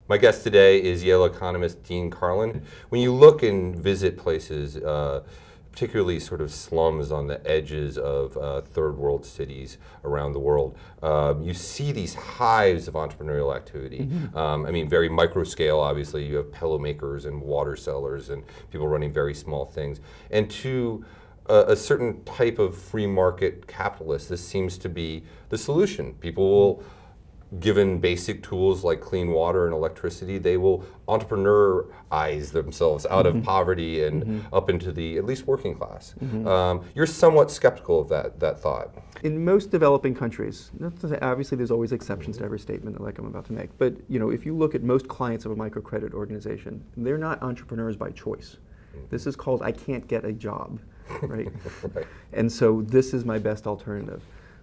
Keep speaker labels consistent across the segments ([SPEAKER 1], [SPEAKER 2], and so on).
[SPEAKER 1] My guest today is Yale economist Dean Karlan. When you look and visit places, particularly sort of slums on the edges of third world cities around the world, you see these hives of entrepreneurial activity. I mean, very micro scale, obviously. You have pillow makers and water sellers and people running very small things. And to a certain type of free market capitalist, this seems to be the solution. People will, given basic tools like clean water and electricity, they will entrepreneurize themselves out of poverty and up into the at least working class. You're somewhat skeptical of that thought.
[SPEAKER 2] In most developing countries, obviously there's always exceptions to every statement like I'm about to make, but if you look at most clients of a microcredit organization, they're not entrepreneurs by choice. This is called I can't get a job, right?
[SPEAKER 1] Right.
[SPEAKER 2] And so this is my best alternative.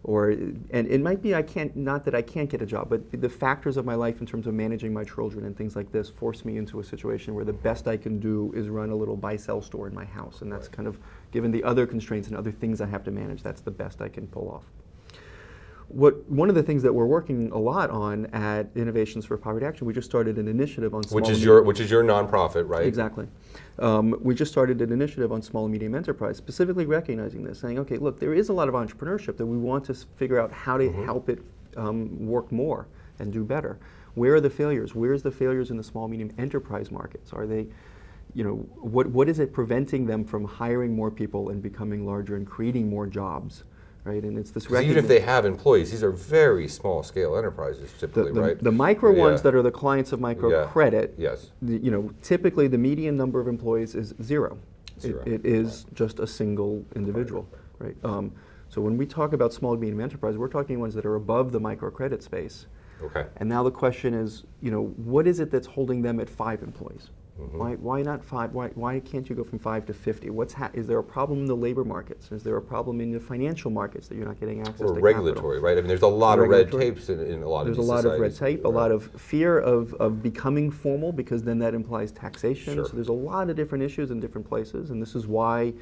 [SPEAKER 2] And it might be not that I can't get a job, but the factors of my life in terms of managing my children and things like this force me into a situation where the best I can do is run a little buy-sell store in my house, and that's kind of, given the other constraints and other things I have to manage, that's the best I can pull off. One of the things that we're working a lot on at Innovations for Poverty Action, we just started an initiative on small
[SPEAKER 1] which is your nonprofit, right?
[SPEAKER 2] Exactly. We just started an initiative on small and medium enterprise, specifically recognizing this, saying, okay, look, there is a lot of entrepreneurship that we want to figure out how to help it work more and do better. Where are the failures? Where's the failures in the small medium enterprise markets? Are they, what is it preventing them from hiring more people and becoming larger and creating more jobs? Right, and it's this
[SPEAKER 1] even if they have employees, these are very small scale enterprises typically, right?
[SPEAKER 2] The micro ones that are the clients of microcredit,
[SPEAKER 1] yes.
[SPEAKER 2] Typically the median number of employees is zero. It is just a single individual, right? So when we talk about small to medium enterprise, we're talking ones that are above the microcredit space.
[SPEAKER 1] Okay.
[SPEAKER 2] And now the question is, what is it that's holding them at 5 employees? Why not 5? Why can't you go from 5 to 50? Is there a problem in the labor markets? Is there a problem in the financial markets that you're not getting access to capital?
[SPEAKER 1] Or regulatory, right? I mean, there's a lot of red tapes in a lot of these societies.
[SPEAKER 2] There's a lot of red tape, a lot of fear of becoming formal, because then that implies taxation.
[SPEAKER 1] Sure.
[SPEAKER 2] So there's a lot of different issues in different places, and this is why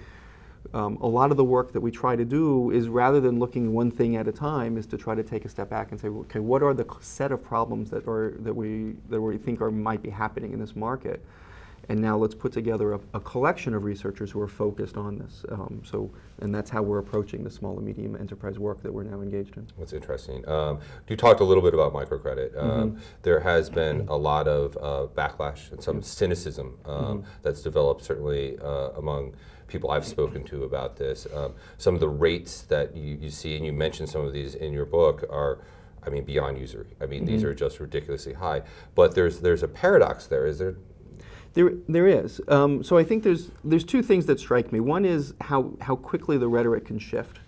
[SPEAKER 2] a lot of the work that we try to do is, rather than looking one thing at a time, is to try to take a step back and say, okay, what are the set of problems that we think might be happening in this market? And now let's put together a collection of researchers who are focused on this. And that's how we're approaching the small and medium enterprise work that we're now engaged in.
[SPEAKER 1] That's interesting. You talked a little bit about microcredit. There has been a lot of backlash and some cynicism that's developed, certainly among people I've spoken to about this. Some of the rates that you see, and you mentioned some of these in your book, are, I mean, beyond usury. I mean, these are just ridiculously high. But there's a paradox there, is there?
[SPEAKER 2] There is. So I think there's two things that strike me. One is how quickly the rhetoric can shift.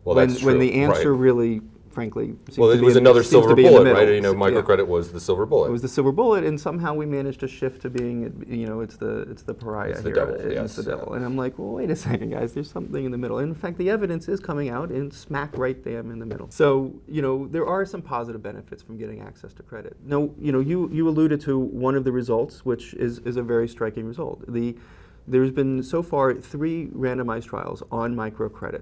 [SPEAKER 1] Well, that's true.
[SPEAKER 2] When the answer really, frankly,
[SPEAKER 1] well, it was another silver bullet, right? Microcredit was the silver bullet.
[SPEAKER 2] It was the silver bullet, and somehow we managed to shift to being, it's the pariah
[SPEAKER 1] it's the
[SPEAKER 2] here.
[SPEAKER 1] Devil, yes.
[SPEAKER 2] It's the devil. And I'm like, well, wait a second, guys. There's something in the middle. And in fact, the evidence is coming out and smack right damn in the middle. So, there are some positive benefits from getting access to credit. Now, you alluded to one of the results, which is a very striking result. There's been so far 3 randomized trials on microcredit.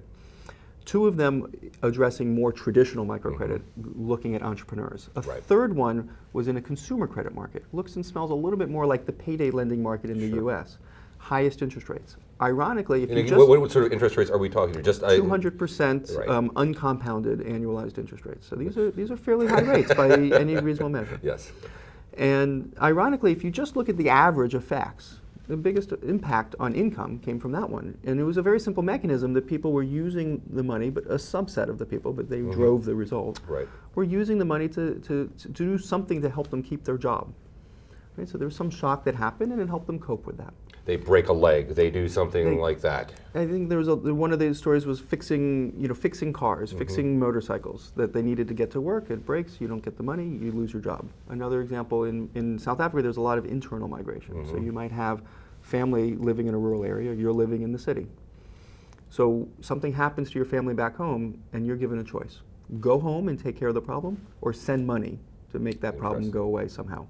[SPEAKER 2] 2 of them addressing more traditional microcredit, looking at entrepreneurs. A third one was in a consumer credit market. Looks and smells a little bit more like the payday lending market in the U.S. Highest interest rates. Ironically, if you just...
[SPEAKER 1] What sort of interest rates are we talking about? Just
[SPEAKER 2] 200% uncompounded annualized interest rates. So these are fairly high rates by any reasonable measure.
[SPEAKER 1] Yes.
[SPEAKER 2] And ironically, if you just look at the average effects, the biggest impact on income came from that one. And it was a very simple mechanism that people were using the money, but a subset of the people, but they drove the result, were using the money to do something to help them keep their job. Right? So there was some shock that happened, and it helped them cope with that.
[SPEAKER 1] They break a leg, they do something like that.
[SPEAKER 2] I think there was one of the stories was fixing cars, fixing motorcycles that they needed to get to work. It breaks, you don't get the money, you lose your job. Another example, in South Africa, there's a lot of internal migration. So you might have family living in a rural area, you're living in the city. So something happens to your family back home, and you're given a choice. Go home and take care of the problem, or send money to make that problem go away somehow.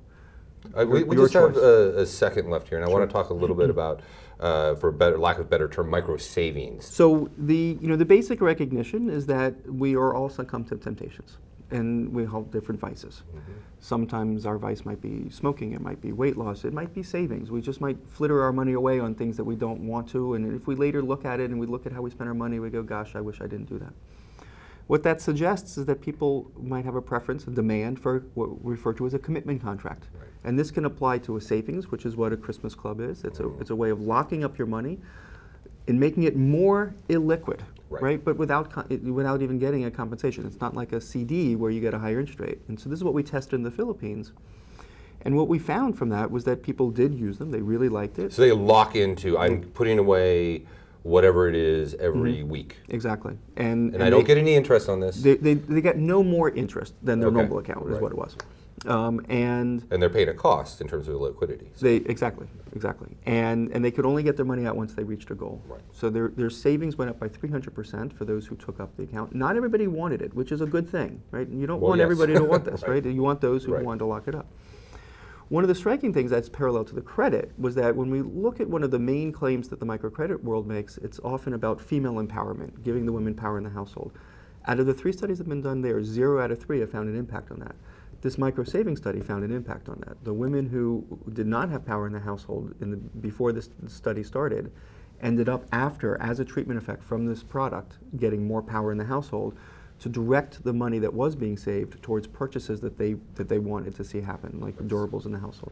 [SPEAKER 1] We just have a second left here, and I want to talk a little bit about, for lack of a better term, micro savings.
[SPEAKER 2] So the basic recognition is that we are all succumb to temptations. and we have different vices. Sometimes our vice might be smoking, it might be weight loss, it might be savings. We just might flitter our money away on things that we don't want to, and if we later look at it and we look at how we spend our money, we go, gosh, I wish I didn't do that. What that suggests is that people might have a preference, a demand for what we refer to as a commitment contract.
[SPEAKER 1] Right.
[SPEAKER 2] And this can apply to a savings, which is what a Christmas club is. It's a way of locking up your money and making it more illiquid, right? But without even getting a compensation. It's not like a CD where you get a higher interest rate. And so this is what we tested in the Philippines. And what we found from that was that people did use them. They really liked it.
[SPEAKER 1] So they lock into, I'm putting away whatever it is every week.
[SPEAKER 2] Exactly. And
[SPEAKER 1] I don't get any interest on this.
[SPEAKER 2] They get no more interest than their normal account, is what it was. And
[SPEAKER 1] they're paying a cost in terms of liquidity. So.
[SPEAKER 2] Exactly. And they could only get their money out once they reached a goal.
[SPEAKER 1] Right.
[SPEAKER 2] So their savings went up by 300% for those who took up the account. Not everybody wanted it, which is a good thing, right? You don't want everybody to want this, right? You want those who want to lock it up. One of the striking things that's parallel to the credit was that when we look at one of the main claims that the microcredit world makes, it's often about female empowerment, giving the women power in the household. Out of the 3 studies that have been done there, 0 out of 3 have found an impact on that. This micro-saving study found an impact on that. The women who did not have power in the household before this study started ended up after, as a treatment effect from this product, getting more power in the household to direct the money that was being saved towards purchases that they wanted to see happen, like durables in the household.